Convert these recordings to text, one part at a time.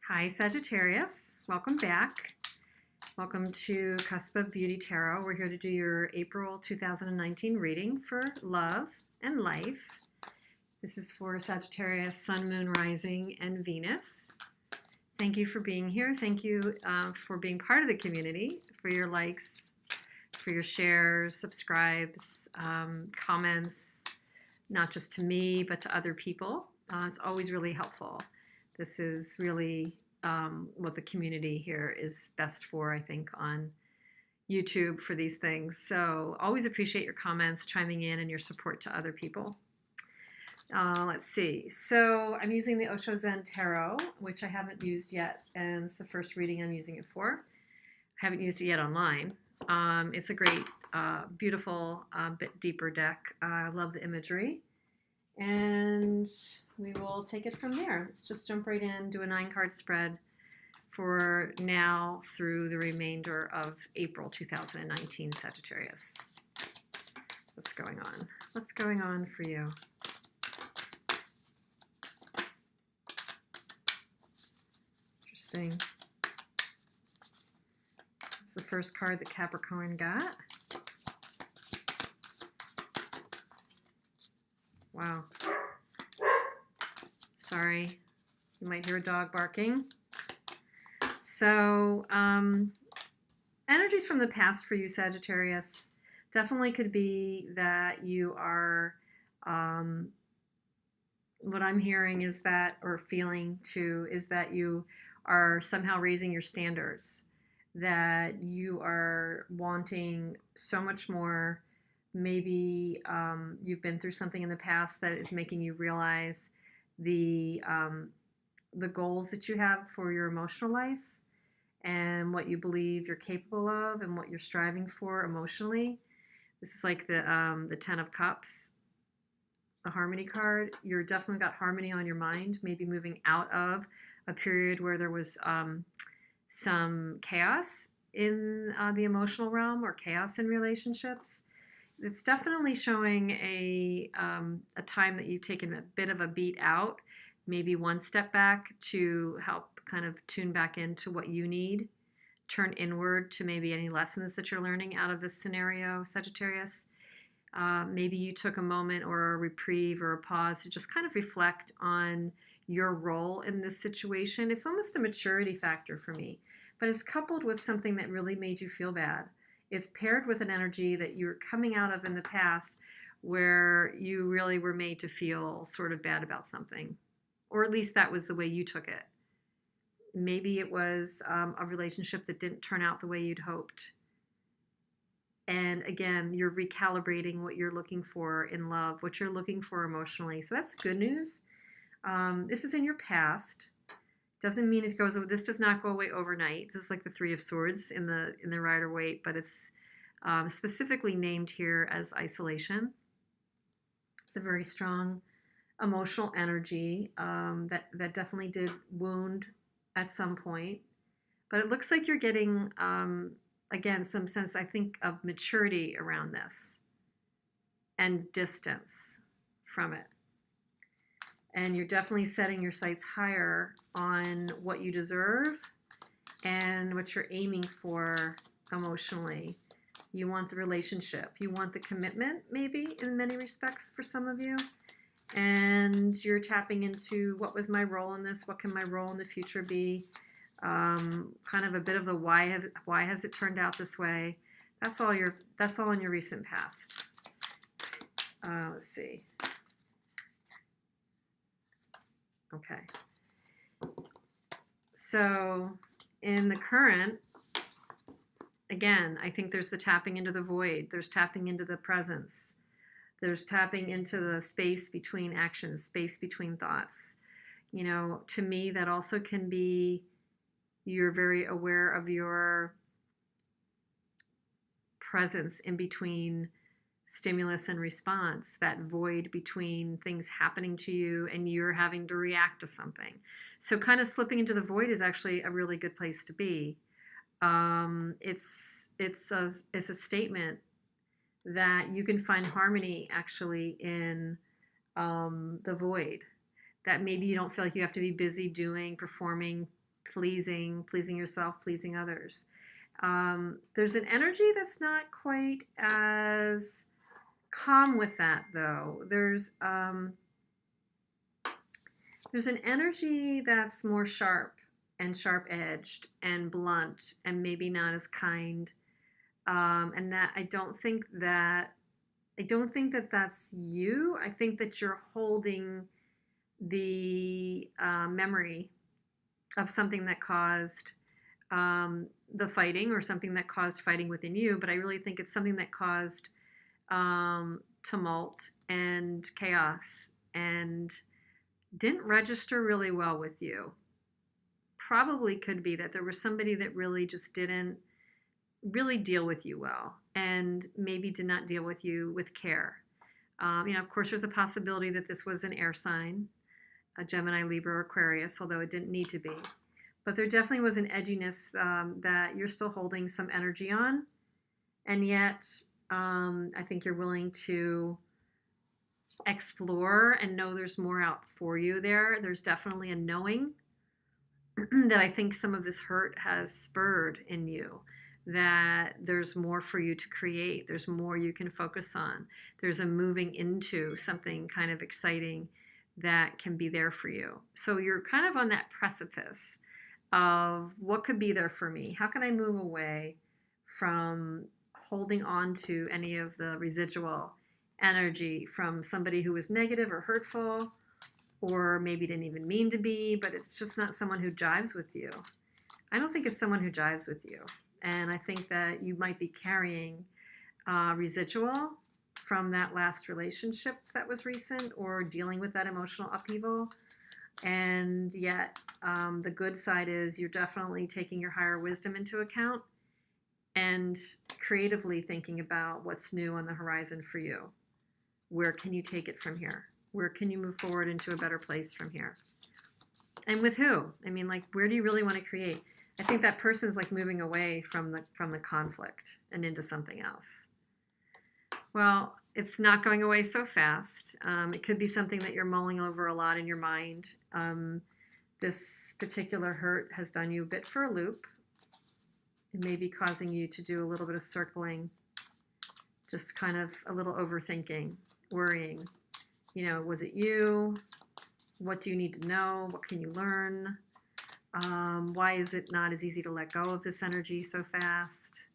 Hi, Sagittarius. Welcome back. Welcome to Cusp of Beauty Tarot. We're here to do your April 2019 reading for love and life. This is for Sagittarius, Sun, Moon, Rising, and Venus. Thank you for being here. Thank you for being part of the community, for your likes, for your shares, subscribes, comments, not just to me, but to other people. It's always really helpful. This is really what the community here is best for, I think, on YouTube for these things. So always appreciate your comments, chiming in, and your support to other people. Let's see. So I'm using the Osho Zen Tarot, which I haven't used yet, and it's the first reading I'm using it for. I haven't used it yet online. It's a great, beautiful, bit deeper deck. I love the imagery. And we will take it from there. Let's just jump right in, do a 9-card spread for now through the remainder of April 2019, Sagittarius. What's going on? What's going on for you? Interesting. It's the first card that Capricorn got. Wow. Sorry, you might hear a dog barking. So, energies from the past for you, Sagittarius, definitely could be that you are, what I'm hearing is that, or feeling too, is that you are somehow raising your standards, that you are wanting so much more. Maybe you've been through something in the past that is making you realize the goals that you have for your emotional life and what you believe you're capable of and what you're striving for emotionally. This is like the 10 of Cups, the Harmony card. You're definitely got harmony on your mind, maybe moving out of a period where there was some chaos in the emotional realm or chaos in relationships. It's definitely showing a time that you've taken a bit of a beat out, maybe one step back to help kind of tune back into what you need, turn inward to maybe any lessons that you're learning out of this scenario, Sagittarius. Maybe you took a moment or a reprieve or a pause to just kind of reflect on your role in this situation. It's almost a maturity factor for me, but it's coupled with something that really made you feel bad. It's paired with an energy that you were coming out of in the past where you really were made to feel sort of bad about something, or at least that was the way you took it. Maybe it was a relationship that didn't turn out the way you'd hoped. And again, you're recalibrating what you're looking for in love, what you're looking for emotionally. So that's good news. This is in your past. Doesn't mean it goes. This does not go away overnight. This is like the 3 of Swords in the Rider-Waite, but it's specifically named here as isolation. It's a very strong emotional energy that definitely did wound at some point. But it looks like you're getting again some sense, I think, of maturity around this and distance from it. And you're definitely setting your sights higher on what you deserve and what you're aiming for emotionally. You want the relationship. You want the commitment, maybe, in many respects for some of you. And you're tapping into, what was my role in this? What can my role in the future be? Kind of a bit of the why has it turned out this way? That's all in your recent past. Let's see. Okay. So in the current, again, I think there's the tapping into the void. There's tapping into the presence. There's tapping into the space between actions, space between thoughts. You know, to me, that also can be you're very aware of your presence in between stimulus and response, that void between things happening to you and you're having to react to something. So kind of slipping into the void is actually a really good place to be. It's a statement that you can find harmony actually in the void, that maybe you don't feel like you have to be busy doing, performing, pleasing yourself, pleasing others. There's an energy that's not quite as calm with that, though. There's an energy that's more sharp and sharp edged and blunt and maybe not as kind. And that I don't think that that's you. I think that you're holding the memory of something that caused the fighting, or something that caused fighting within you. But I really think it's something that caused tumult and chaos and didn't register really well with you. Probably could be that there was somebody that really just didn't really deal with you well, and maybe did not deal with you with care. Of course, there's a possibility that this was an air sign, a Gemini, Libra, or Aquarius, although it didn't need to be. But there definitely was an edginess that you're still holding some energy on, and yet I think you're willing to explore and know there's more out for you there. There's definitely a knowing that I think some of this hurt has spurred in you, that there's more for you to create. There's more you can focus on. There's a moving into something kind of exciting that can be there for you. So you're kind of on that precipice of what could be there for me. How can I move away from holding on to any of the residual energy from somebody who was negative or hurtful, or maybe didn't even mean to be, but it's just not someone who jives with you. I don't think it's someone who jives with you. And I think that you might be carrying residual from that last relationship that was recent, or dealing with that emotional upheaval. And yet the good side is you're definitely taking your higher wisdom into account and creatively thinking about what's new on the horizon for you. Where can you take it from here? Where can you move forward into a better place from here? And with who? I mean, like, where do you really want to create? I think that person's like moving away from the conflict and into something else. Well, it's not going away so fast. It could be something that you're mulling over a lot in your mind. This particular hurt has done you a bit for a loop. It may be causing you to do a little bit of circling, just kind of a little overthinking, worrying. Was it you? What do you need to know? What can you learn? Why is it not as easy to let go of this energy so fast?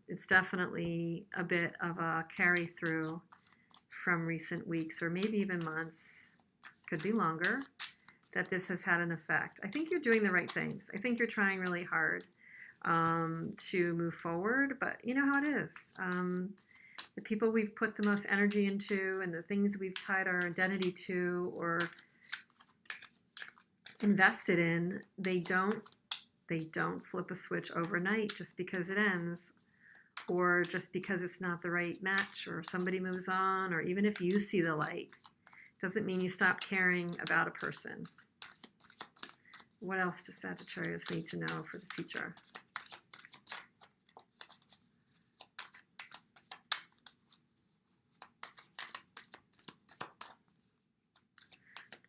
It's definitely a bit of a carry through from recent weeks, or maybe even months, could be longer, that this has had an effect. I think you're doing the right things. I think you're trying really hard to move forward, but you know how it is. The people we've put the most energy into and the things we've tied our identity to or invested in, they don't flip a switch overnight just because it ends, or just because it's not the right match, or somebody moves on, or even if you see the light, doesn't mean you stop caring about a person. What else does Sagittarius need to know for the future?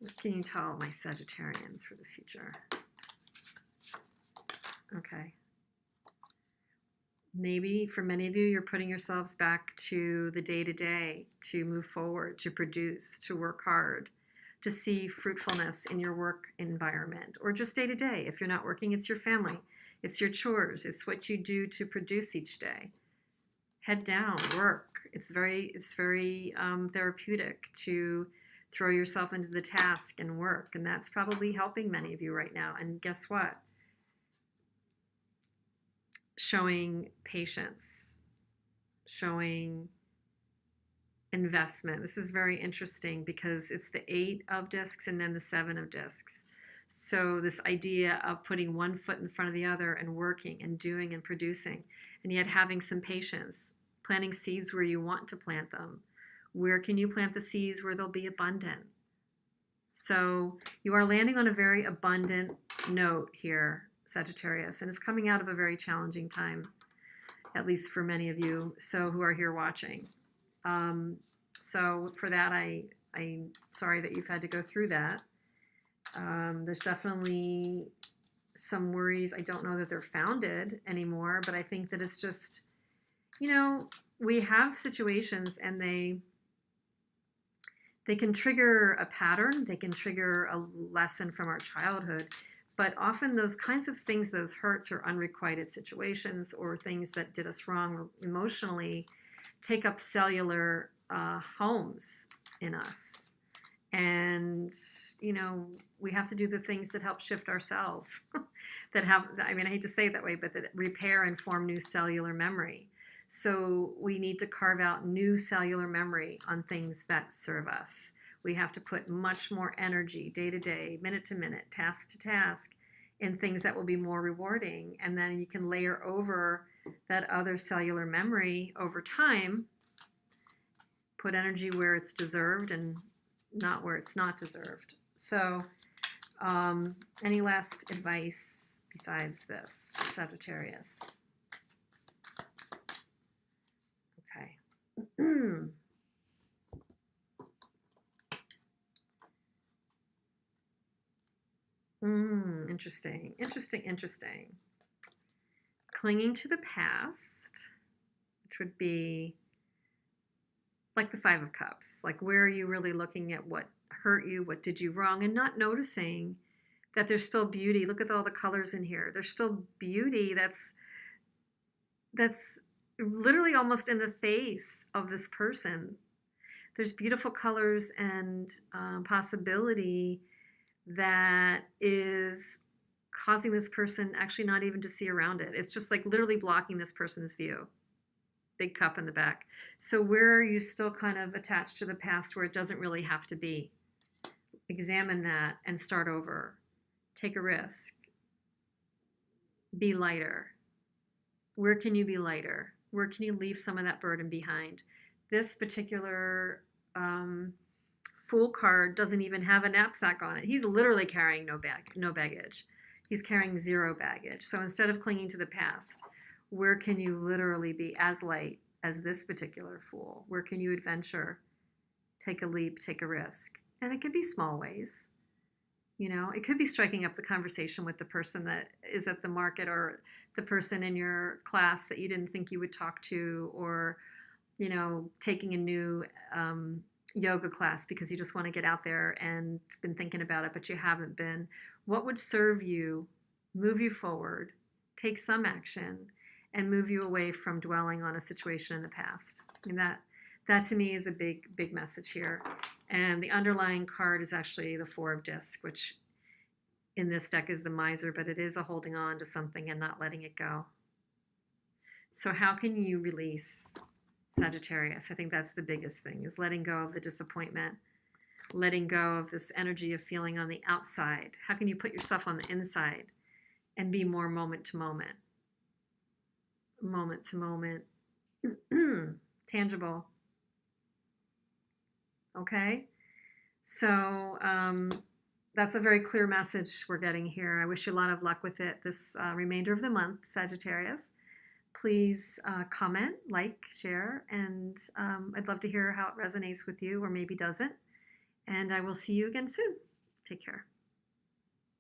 What can you tell my Sagittarians for the future? Okay. Maybe for many of you, you're putting yourselves back to the day-to-day, to move forward, to produce, to work hard, to see fruitfulness in your work environment, or just day-to-day. If you're not working, it's your family. It's your chores. It's what you do to produce each day. Head down, work. It's very therapeutic to throw yourself into the task and work. And that's probably helping many of you right now. And guess what? Showing patience, showing investment. This is very interesting because it's the 8 of discs and then the 7 of discs. So this idea of putting one foot in front of the other and working and doing and producing, and yet having some patience, planting seeds where you want to plant them. Where can you plant the seeds where they'll be abundant? So you are landing on a very abundant note here, Sagittarius, and it's coming out of a very challenging time, at least for many of you who are here watching. So for that, I'm sorry that you've had to go through that. There's definitely some worries. I don't know that they're founded anymore, but I think that it's just, we have situations and they can trigger a pattern, they can trigger a lesson from our childhood, but often those kinds of things, those hurts or unrequited situations or things that did us wrong emotionally, take up cellular homes in us. And, we have to do the things that help shift our cells that have, I hate to say it that way, but that repair and form new cellular memory. So we need to carve out new cellular memory on things that serve us. We have to put much more energy day to day, minute to minute, task to task in things that will be more rewarding. And then you can layer over that other cellular memory over time, put energy where it's deserved and not where it's not deserved. So any last advice besides this for Sagittarius? Okay. Interesting. Clinging to the past, which would be like the Five of Cups. Like, where are you really looking at what hurt you, what did you wrong, and not noticing that there's still beauty. Look at all the colors in here. There's still beauty that's literally almost in the face of this person. There's beautiful colors and possibility that is causing this person actually not even to see around it. It's just like literally blocking this person's view. Big cup in the back. So where are you still kind of attached to the past where it doesn't really have to be? Examine that and start over. Take a risk. Be lighter. Where can you be lighter? Where can you leave some of that burden behind? This particular Fool card doesn't even have a knapsack on it. He's literally carrying no baggage. He's carrying zero baggage. So instead of clinging to the past, where can you literally be as light as this particular Fool? Where can you adventure? Take a leap, take a risk. And it could be small ways. It could be striking up the conversation with the person that is at the market or the person in your class that you didn't think you would talk to, or, taking a new yoga class because you just want to get out there and been thinking about it, but you haven't been. What would serve you, move you forward, take some action, and move you away from dwelling on a situation in the past? That to me is a big message here. And the underlying card is actually the Four of Discs, which in this deck is the Miser, but it is a holding on to something and not letting it go. So how can you release, Sagittarius? I think that's the biggest thing, is letting go of the disappointment, letting go of this energy of feeling on the outside. How can you put yourself on the inside and be more moment to moment? Moment to moment. Tangible. Okay? So that's a very clear message we're getting here. I wish you a lot of luck with it this remainder of the month, Sagittarius. Please comment, like, share, and I'd love to hear how it resonates with you or maybe doesn't. And I will see you again soon. Take care.